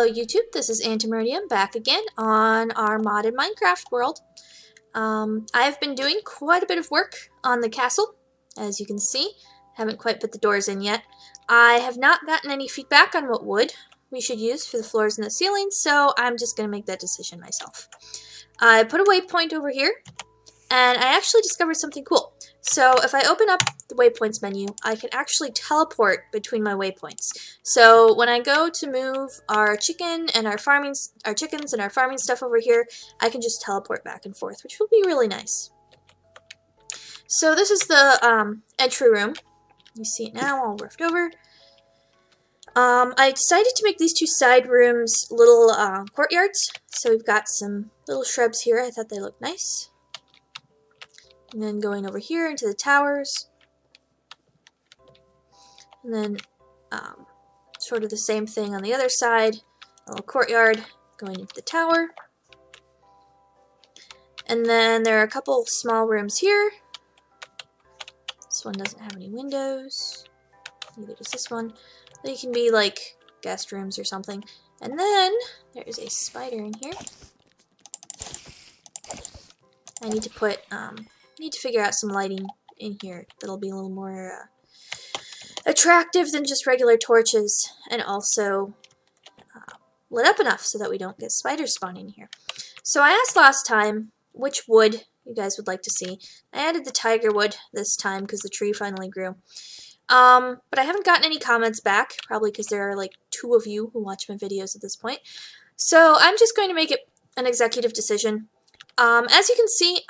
Hello YouTube, this is Antimeridium back again on our modded Minecraft world. I've been doing quite a bit of work on the castle, as you can see. Haven't quite put the doors in yet. I have not gotten any feedback on what wood we should use for the floors and the ceiling, so I'm just going to make that decision myself. I put a waypoint over here, and I actually discovered something cool. So if I open up the waypoints menu, I can actually teleport between my waypoints. So when I go to move our chickens and our farming stuff over here, I can just teleport back and forth, which will be really nice. So this is the entry room. You see it now, all roofed over. I decided to make these two side rooms little courtyards. So we've got some little shrubs here. I thought they looked nice. And then going over here into the towers. And then sort of the same thing on the other side. A little courtyard going into the tower. And then there are a couple small rooms here. This one doesn't have any windows. Neither does this one. They can be like guest rooms or something. And then there is a spider in here. I need to put need to figure out some lighting in here that'll be a little more attractive than just regular torches, and also lit up enough so that we don't get spiders spawning here. So I asked last time which wood you guys would like to see. I added the tiger wood this time because the tree finally grew. But I haven't gotten any comments back, probably because there are like 2 of you who watch my videos at this point. So I'm just going to make it an executive decision. As you can see,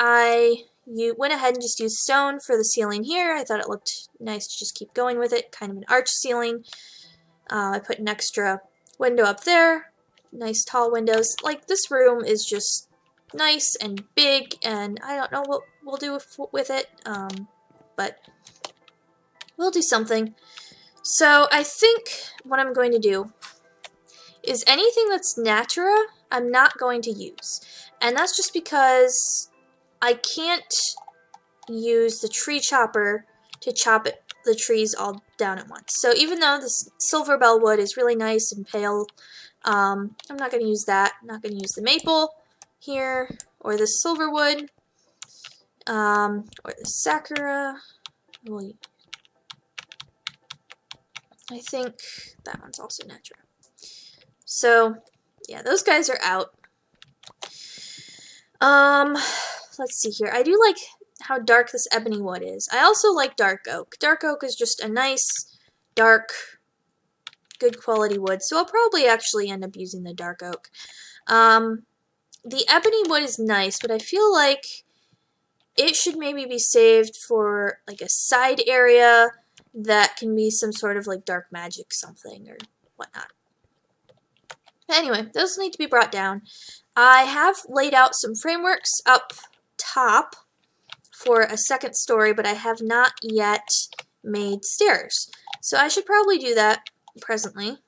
you went ahead and just used stone for the ceiling here. I thought it looked nice to just keep going with it, kind of an arch ceiling. I put an extra window up there, nice tall windows. Like, this room is just nice and big, and I don't know what we'll do with it, but we'll do something. So I think what I'm going to do is anything that's Natura, I'm not going to use. And that's just because I can't use the tree chopper to chop the trees all down at once. So even though this silver bell wood is really nice and pale, I'm not going to use that. I'm not going to use the maple here, or the silver wood, or the sakura. I think that one's also natural. So yeah, those guys are out. Let's see here. I do like how dark this ebony wood is. I also like dark oak. Dark oak is just a nice, dark, good quality wood, so I'll probably actually end up using the dark oak. The ebony wood is nice, but I feel like it should maybe be saved for like a side area that can be some sort of like dark magic something or whatnot. Anyway, those need to be brought down. I have laid out some frameworks up top for a second story, but I have not yet made stairs. So I should probably do that presently.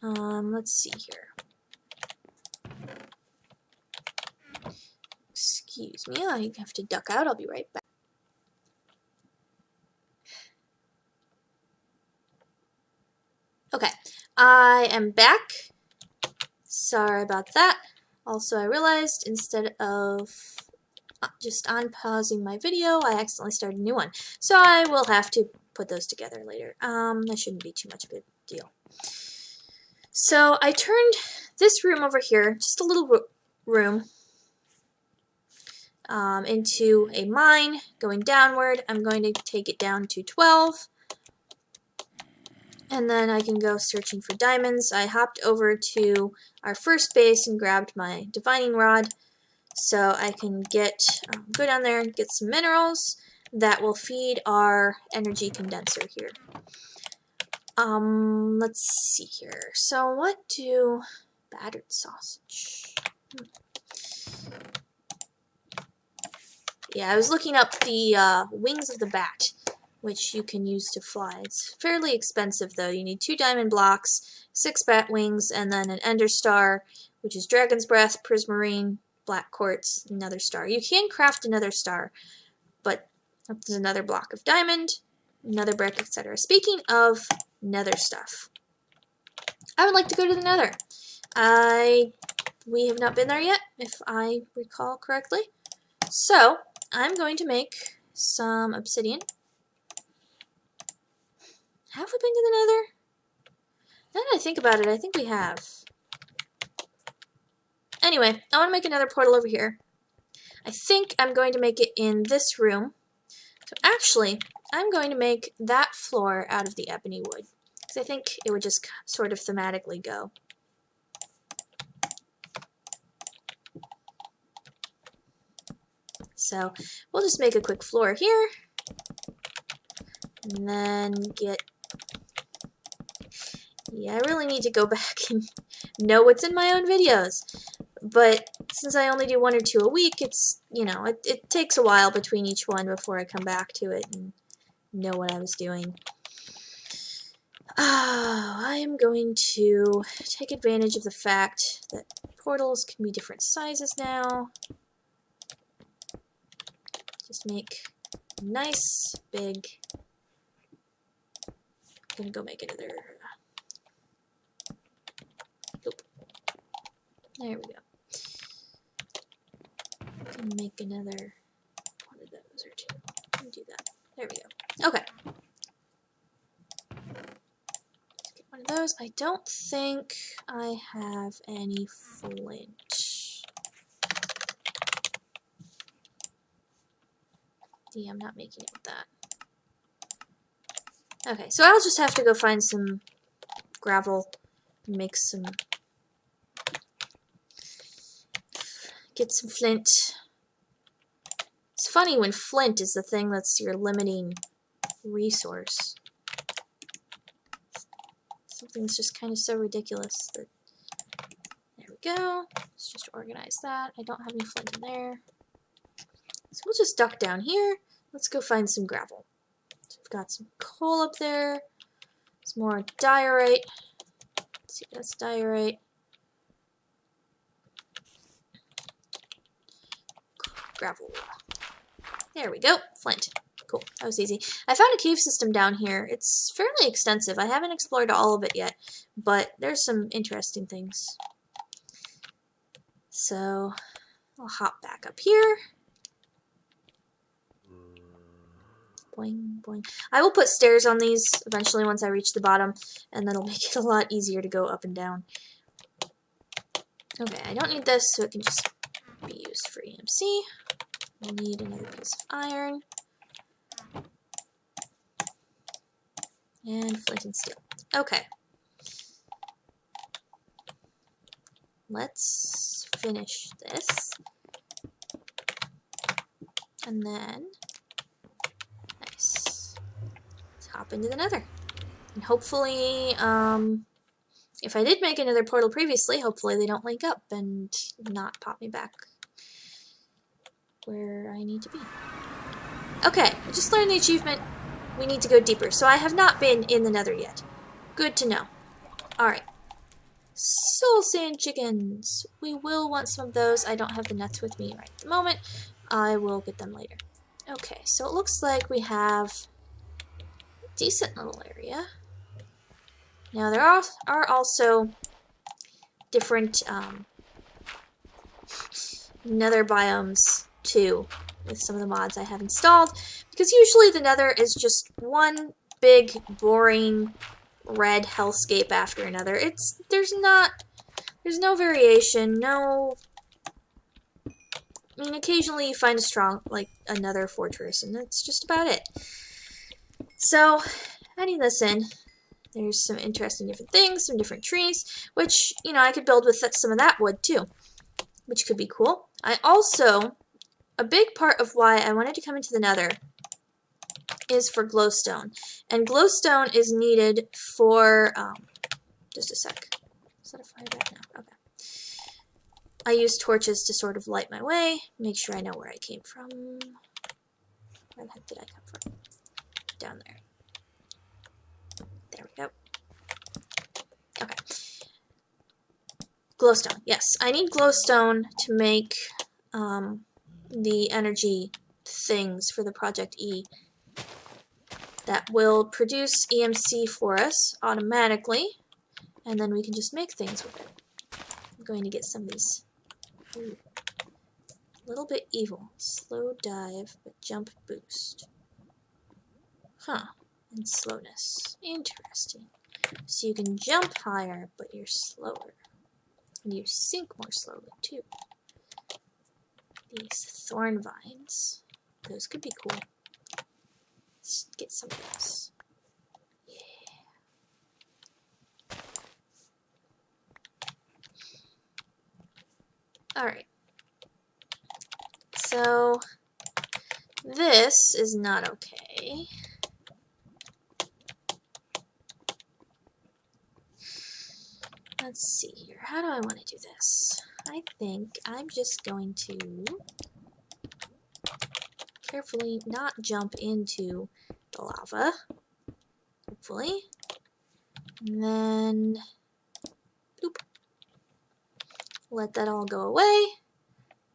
Let's see here. Excuse me, I have to duck out. I'll be right back. Okay, I am back. Sorry about that. Also, I realized instead of just unpausing my video, I accidentally started a new one. So I will have to put those together later. That shouldn't be too much of a deal. So I turned this room over here, just a little room, into a mine going downward. I'm going to take it down to 12. And then I can go searching for diamonds. I hopped over to our first base and grabbed my divining rod so I can go down there and get some minerals that will feed our energy condenser here. Let's see here. So what do battered sausage? Yeah, I was looking up the wings of the bat, which you can use to fly. It's fairly expensive though. You need 2 diamond blocks, 6 bat wings, and then an ender star, which is dragon's breath, prismarine, black quartz, another star. You can craft another star, but there's another block of diamond, another brick, etc. Speaking of nether stuff, I would like to go to the Nether. We have not been there yet, if I recall correctly. So, I'm going to make some obsidian. Have we been to the Nether? Now that I think about it, I think we have. Anyway, I want to make another portal over here. I think I'm going to make it in this room. So actually, I'm going to make that floor out of the ebony wood, because I think it would just sort of thematically go. So we'll just make a quick floor here, and then get... Yeah, I really need to go back and know what's in my own videos. But since I only do 1 or 2 a week, it's, you know, it takes a while between each one before I come back to it and know what I was doing. I am going to take advantage of the fact that portals can be different sizes now. Just make a nice, big... I'm gonna go make another... Oop. There we go. Can make another one of those or 2. Let me do that. There we go. Okay. Let's get one of those. I don't think I have any flint. Yeah, I'm not making it with that. Okay, so I'll just have to go find some gravel and make some... Get some flint. It's funny when flint is the thing that's your limiting resource. Something that's just kind of so ridiculous that... There we go. Let's just organize that. I don't have any flint in there. So we'll just duck down here. Let's go find some gravel. So we've got some coal up there. Some more diorite. Let's see, that's diorite. Gravel. There we go. Flint. Cool. That was easy. I found a cave system down here. It's fairly extensive. I haven't explored all of it yet, but there's some interesting things. So I'll hop back up here. Boing, boing. I will put stairs on these eventually once I reach the bottom, and that'll make it a lot easier to go up and down. Okay, I don't need this, so it can just be used for EMC. We'll need another piece of iron. And flint and steel. Okay. Let's finish this. And then, nice. Let's hop into the Nether. And hopefully, if I did make another portal previously, hopefully they don't link up and not pop me back where I need to be. Okay, I just learned the achievement. We need to go deeper. So I have not been in the Nether yet. Good to know. Alright. Soul sand chickens. We will want some of those. I don't have the nuts with me right at the moment. I will get them later. Okay, so it looks like we have a decent little area. Now there are also different Nether biomes too, with some of the mods I have installed, because usually the Nether is just one big boring red hellscape after another. There's no variation, no. I mean, occasionally you find a strong, like another fortress, and that's just about it. So, adding this in, there's some interesting different things, some different trees, which, you know, I could build with some of that wood too, which could be cool. I also, a big part of why I wanted to come into the Nether is for glowstone. And glowstone is needed for, just a sec. Is that a fire back now? Okay. I use torches to sort of light my way, make sure I know where I came from. Where the heck did I come from? Down there. There we go. Okay. Glowstone. Yes, I need glowstone to make the energy things for the ProjectE that will produce EMC for us automatically and then we can just make things with it. I'm going to get some of these. Ooh. A little bit evil. Slow dive, but jump boost. Huh. And slowness. Interesting. So you can jump higher, but you're slower. And you sink more slowly, too. These thorn vines. Those could be cool. Let's get some of those. Yeah. Alright. So, this is not okay. Let's see here. How do I want to do this? I think I'm just going to carefully not jump into the lava. Hopefully. And then boop. Let that all go away.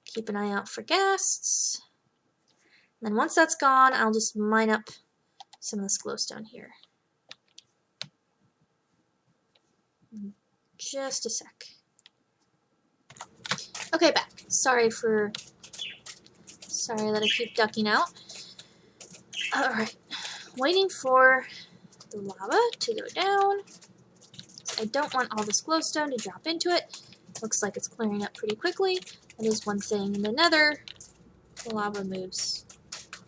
Keep an eye out for ghasts. And then once that's gone, I'll just mine up some of this glowstone here. Just a sec. Okay, back. Sorry that I keep ducking out. Alright. Waiting for the lava to go down. I don't want all this glowstone to drop into it. Looks like it's clearing up pretty quickly. That is one thing in the Nether. The lava moves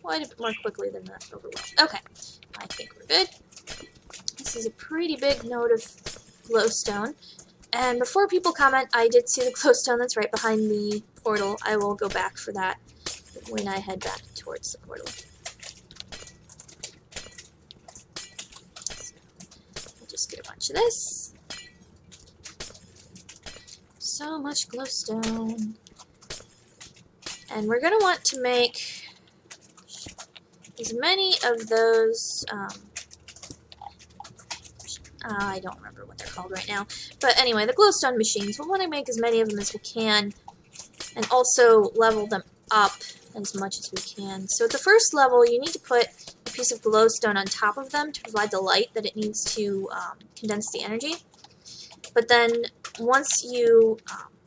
quite a bit more quickly than the overworld. Okay. I think we're good. This is a pretty big node of glowstone. And before people comment, I did see the glowstone that's right behind the portal. I will go back for that when I head back towards the portal. So, I'll just get a bunch of this. So much glowstone. And we're going to want to make as many of those... I don't remember what they're called right now. But anyway, the glowstone machines, we want to make as many of them as we can, and also level them up as much as we can. So at the first level, you need to put a piece of glowstone on top of them to provide the light that it needs to condense the energy. But then once you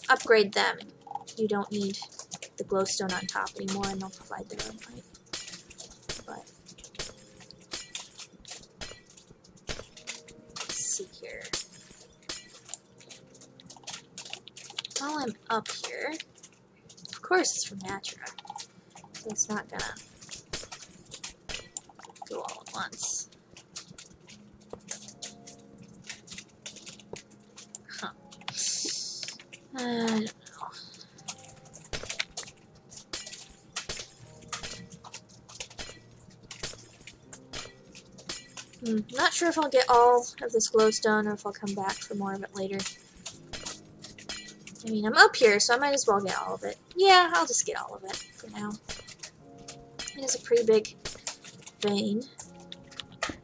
upgrade them, you don't need the glowstone on top anymore, and they'll provide their own light. But here. While I'm up here, of course it's from Natura, so it's not gonna go all at once. Huh. I don't know. Not sure if I'll get all of this glowstone or if I'll come back for more of it later. I mean, I'm up here, so I might as well get all of it. Yeah, I'll just get all of it for now. It is a pretty big vein. Get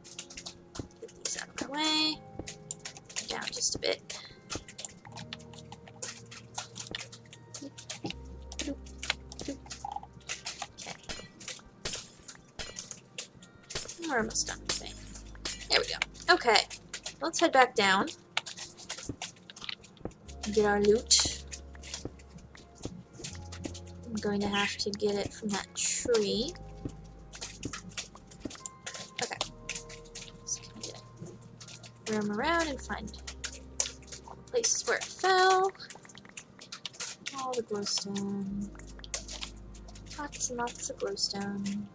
these out of my way. Down just a bit. Okay. We're almost done. There we go. Okay, let's head back down and get our loot. I'm going to have to get it from that tree. Okay. So can I get roam around and find all the places where it fell. All the glowstone. Lots and lots of glowstone.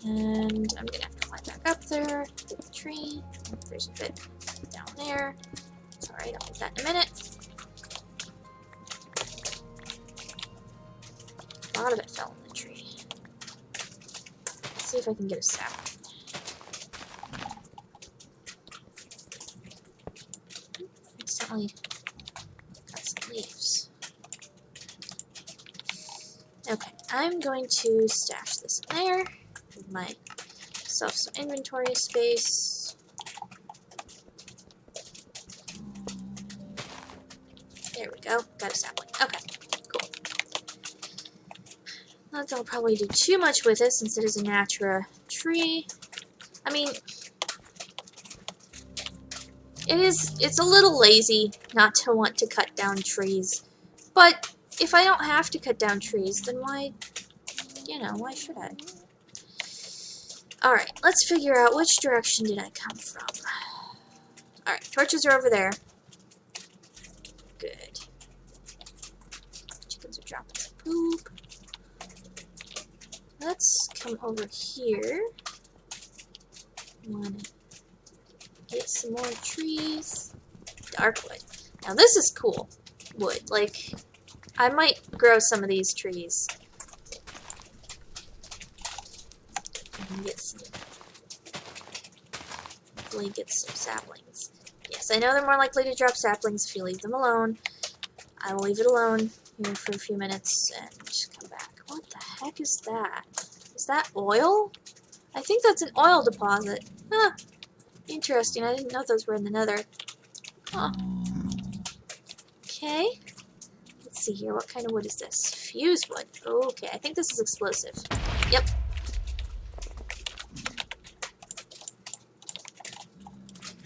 And I'm gonna have to climb back up there, get the tree. There's a bit down there. It's alright, I'll get that in a minute. A lot of it fell in the tree. Let's see if I can get a sapling. Instantly got some leaves. Okay, I'm going to stash this in there. Give myself some inventory space. There we go. Got a sapling. Okay, cool. Not that I'll probably do too much with it since it is a Natura tree. I mean, it's a little lazy not to want to cut down trees. But if I don't have to cut down trees, then why, you know, why should I? Alright, let's figure out which direction did I come from. Alright, torches are over there. Good. Chickens are dropping some poop. Let's come over here. Wanna get some more trees. Darkwood. Now this is cool. Wood. Like, I might grow some of these trees. And get some. Hopefully get some saplings. Yes, I know they're more likely to drop saplings if you leave them alone. I will leave it alone here for a few minutes and come back. What the heck is that? Is that oil? I think that's an oil deposit. Huh. Interesting. I didn't know those were in the Nether. Huh. Okay. Let's see here. What kind of wood is this? Fused wood. Okay. I think this is explosive. Yep.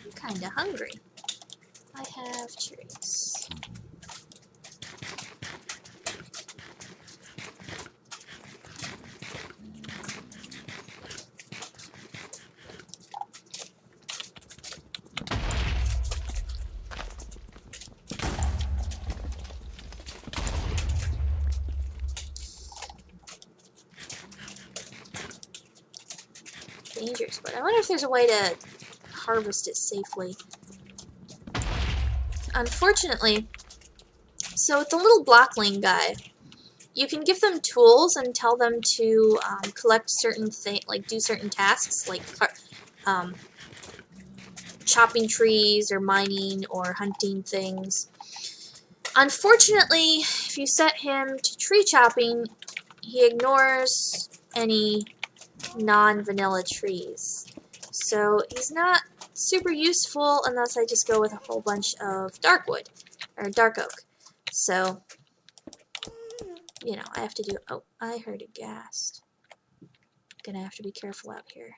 I'm kinda hungry. I have cherries. Dangerous, but I wonder if there's a way to harvest it safely. Unfortunately, so with the little Blockling guy, you can give them tools and tell them to collect certain things, like do certain tasks, like chopping trees or mining or hunting things. Unfortunately, if you set him to tree chopping, he ignores any non-vanilla trees. So he's not super useful unless I just go with a whole bunch of dark wood, or dark oak. So, you know, I have to do, oh, I heard a ghast. Gonna have to be careful out here.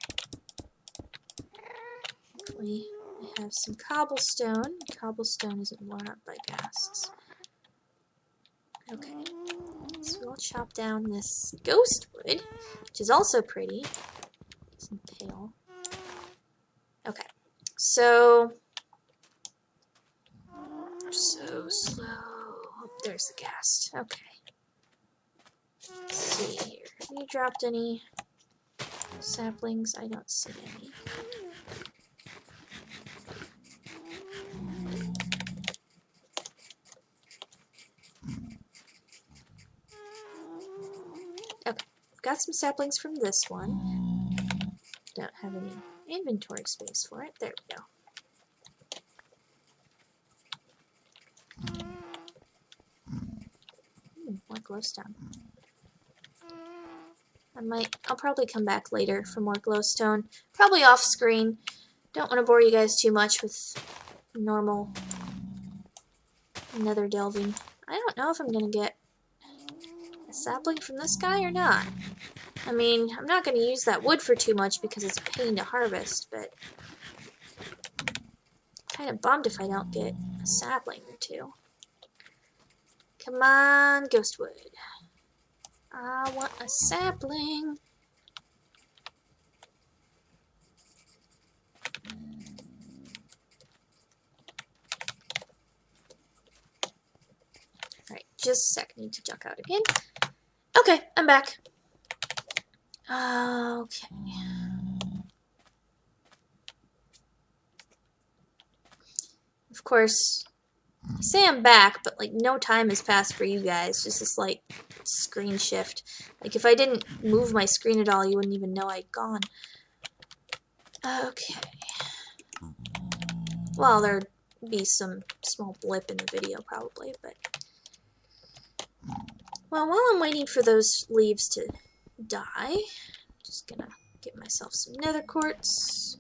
Hopefully I have some cobblestone. Cobblestone isn't worn up by ghasts. Okay, so we'll chop down this ghost wood, which is also pretty. Some pale. Okay, so slow. Oh, there's the ghast. Okay. Let's see here. Have you dropped any saplings? I don't see any. Okay, I've got some saplings from this one. Don't have any inventory space for it. There we go. More glowstone. I'll probably come back later for more glowstone. Probably off screen. Don't want to bore you guys too much with normal nether delving. I don't know if I'm going to get a sapling from this guy or not. I mean, I'm not going to use that wood for too much because it's a pain to harvest, but kind of bummed if I don't get a sapling or two. Come on, ghost wood. I want a sapling. Alright, just a sec. I need to duck out again. Okay, I'm back. Okay. Of course, I say I'm back, but like no time has passed for you guys. Just this like screen shift. Like if I didn't move my screen at all, you wouldn't even know I'd gone. Okay. Well, there'd be some small blip in the video probably, but well, while I'm waiting for those leaves to die, I'm just gonna get myself some nether quartz.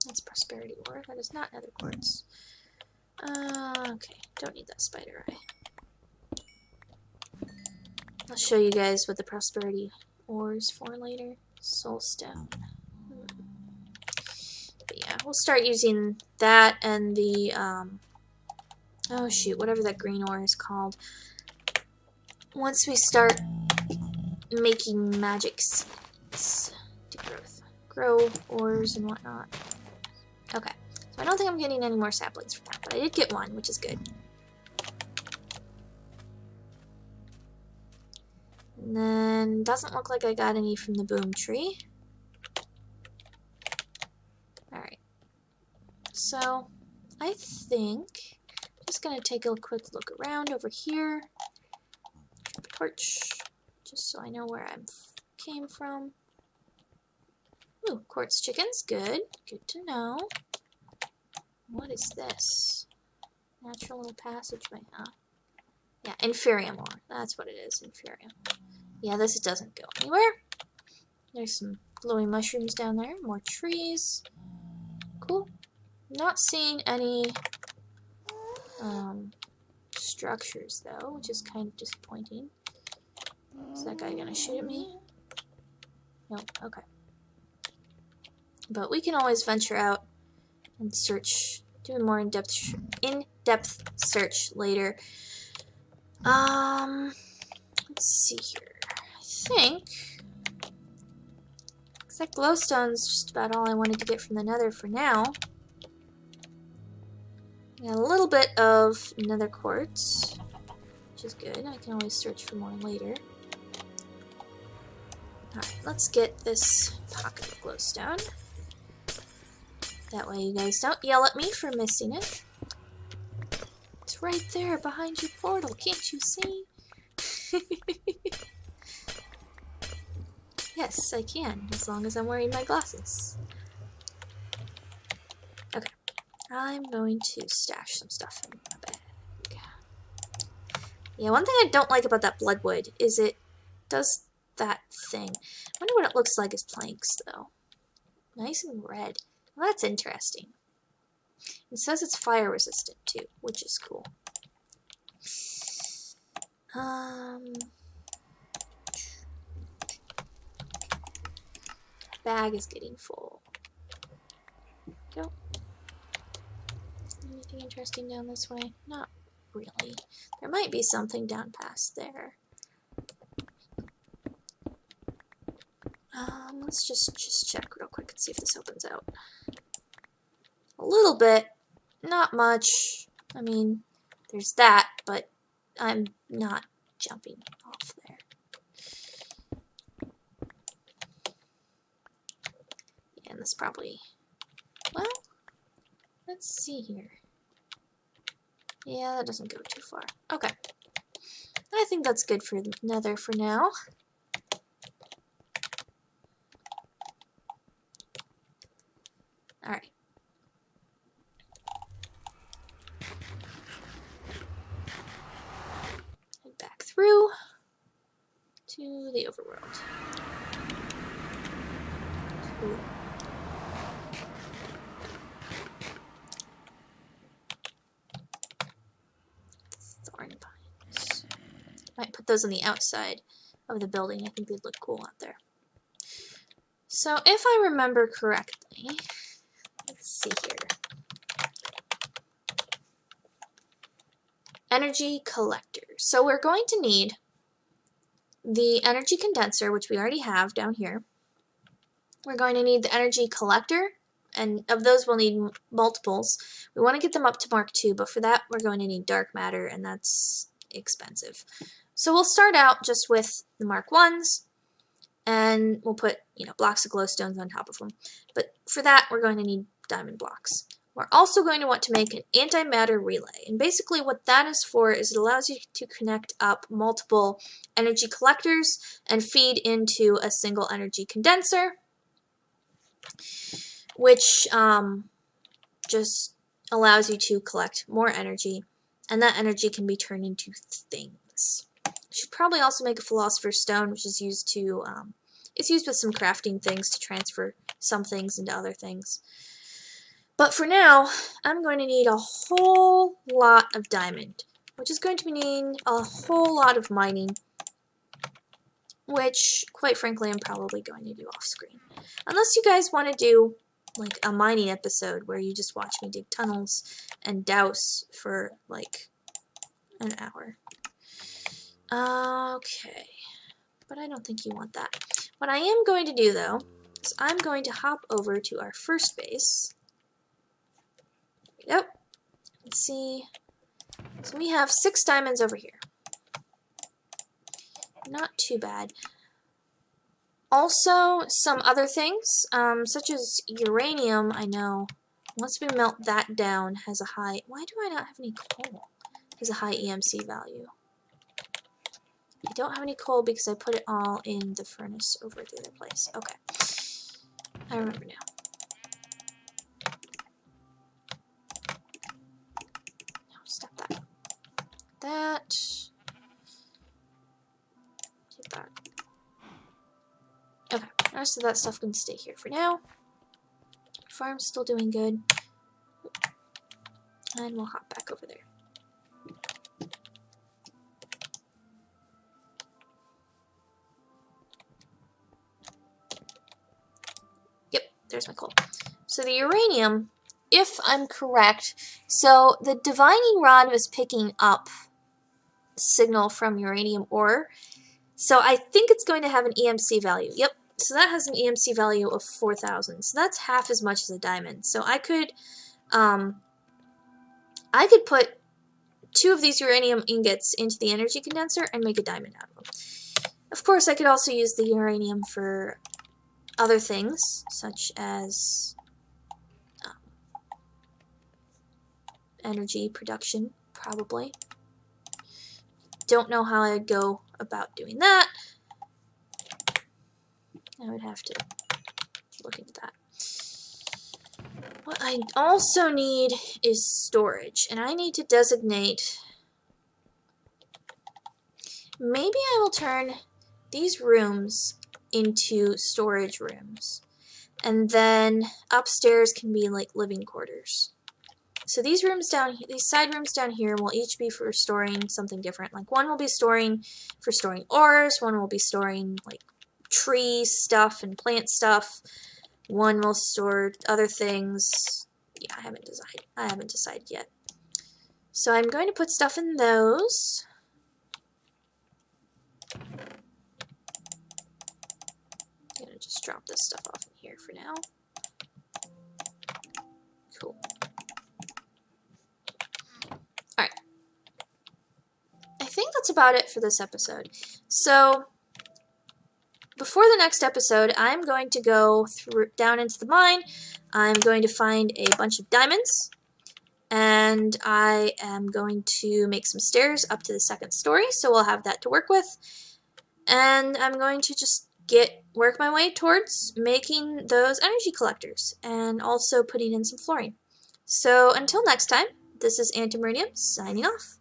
That's prosperity ore. That is not nether quartz. Okay, don't need that spider eye. I'll show you guys what the prosperity ore is for later. Soulstone. But we'll start using that and the, oh shoot, whatever that green ore is called. Once we start making magic seeds to grow ores and whatnot. Okay, so I don't think I'm getting any more saplings from that, but I did get one, which is good. And then, doesn't look like I got any from the boom tree. Alright. So, I think I'm just going to take a quick look around over here. Drop a torch, just so I know where I came from. Ooh, quartz chickens, good. Good to know. What is this? Natural little passageway, huh? Yeah, inferium ore. That's what it is, inferium. Yeah, this doesn't go anywhere. There's some glowing mushrooms down there. More trees. Cool. Not seeing any structures, though, which is kind of disappointing. Is that guy gonna shoot at me? Nope, okay. But we can always venture out and search, do a more in-depth search later. Let's see here. I think that glowstone's just about all I wanted to get from the Nether for now. Got a little bit of Nether quartz, which is good. I can always search for more later. Alright, let's get this pocket of glowstone. That way you guys don't yell at me for missing it. It's right there behind your portal, can't you see? Yes, I can, as long as I'm wearing my glasses. Okay, I'm going to stash some stuff in my bag. Yeah, one thing I don't like about that bloodwood is it does that thing. I wonder what it looks like as planks, though. Nice and red. Well, that's interesting. It says it's fire resistant, too, which is cool. Bag is getting full. Go. Anything interesting down this way? Not really. There might be something down past there. Let's just check real quick and see if this opens out. A little bit. Not much. I mean, there's that, but I'm not jumping off there. Yeah, and this probably... Well, let's see here. Yeah, that doesn't go too far. Okay. I think that's good for Nether for now. Alright. Head back through to the overworld. Cool. Thorn vines. Might put those on the outside of the building. I think they'd look cool out there. So if I remember correctly, let's see here. Energy collector. So we're going to need the energy condenser, which we already have down here. We're going to need the energy collector, and of those we'll need multiples. We want to get them up to Mark 2, but for that we're going to need dark matter, and that's expensive. So we'll start out just with the Mark 1s, and we'll put, blocks of glowstones on top of them. But for that we're going to need diamond blocks. We're also going to want to make an antimatter relay, and basically what that is for is it allows you to connect up multiple energy collectors and feed into a single energy condenser, which just allows you to collect more energy, and that energy can be turned into things. You should probably also make a philosopher's stone, which is used to it's used with some crafting things to transfer some things into other things. But for now, I'm going to need a whole lot of diamond, which is going to mean a whole lot of mining, which, quite frankly, I'm probably going to do off screen. Unless you guys want to do like a mining episode where you just watch me dig tunnels and douse for like an hour. Okay, but I don't think you want that. What I am going to do though is I'm going to hop over to our first base. Yep. Let's see. So we have 6 diamonds over here. Not too bad. Also, some other things, such as uranium, I know, once we melt that down, has a high... Why do I not have any coal? Has a high EMC value. I don't have any coal because I put it all in the furnace over at the other place. Okay. I remember now. No, stop that. That. Take that. Okay, the rest of that stuff can stay here for now. Farm's still doing good. And we'll hop back over there. Yep, there's my coal. So the uranium, if I'm correct, so the divining rod was picking up signal from uranium ore. So I think it's going to have an EMC value. Yep. So that has an EMC value of 4,000. So that's half as much as a diamond. So I could put 2 of these uranium ingots into the energy condenser and make a diamond out of them. Of course, I could also use the uranium for other things, such as energy production, probably. Don't know how I'd go about doing that. I would have to look into that. What I also need is storage, and I need to designate... Maybe I will turn these rooms into storage rooms, and then upstairs can be like living quarters. So these rooms down, these side rooms down here will each be for storing something different. Like one will be storing for storing ores, one will be storing like tree stuff and plant stuff. One will store other things. Yeah, I haven't decided yet. So I'm going to put stuff in those. I'm gonna just drop this stuff off in here for now. Cool. Alright. I think that's about it for this episode. So before the next episode, I'm going to go down into the mine. I'm going to find a bunch of diamonds, and I am going to make some stairs up to the 2nd story, so we'll have that to work with. And I'm going to just work my way towards making those energy collectors, and also putting in some flooring. So until next time, this is Antimeridium signing off.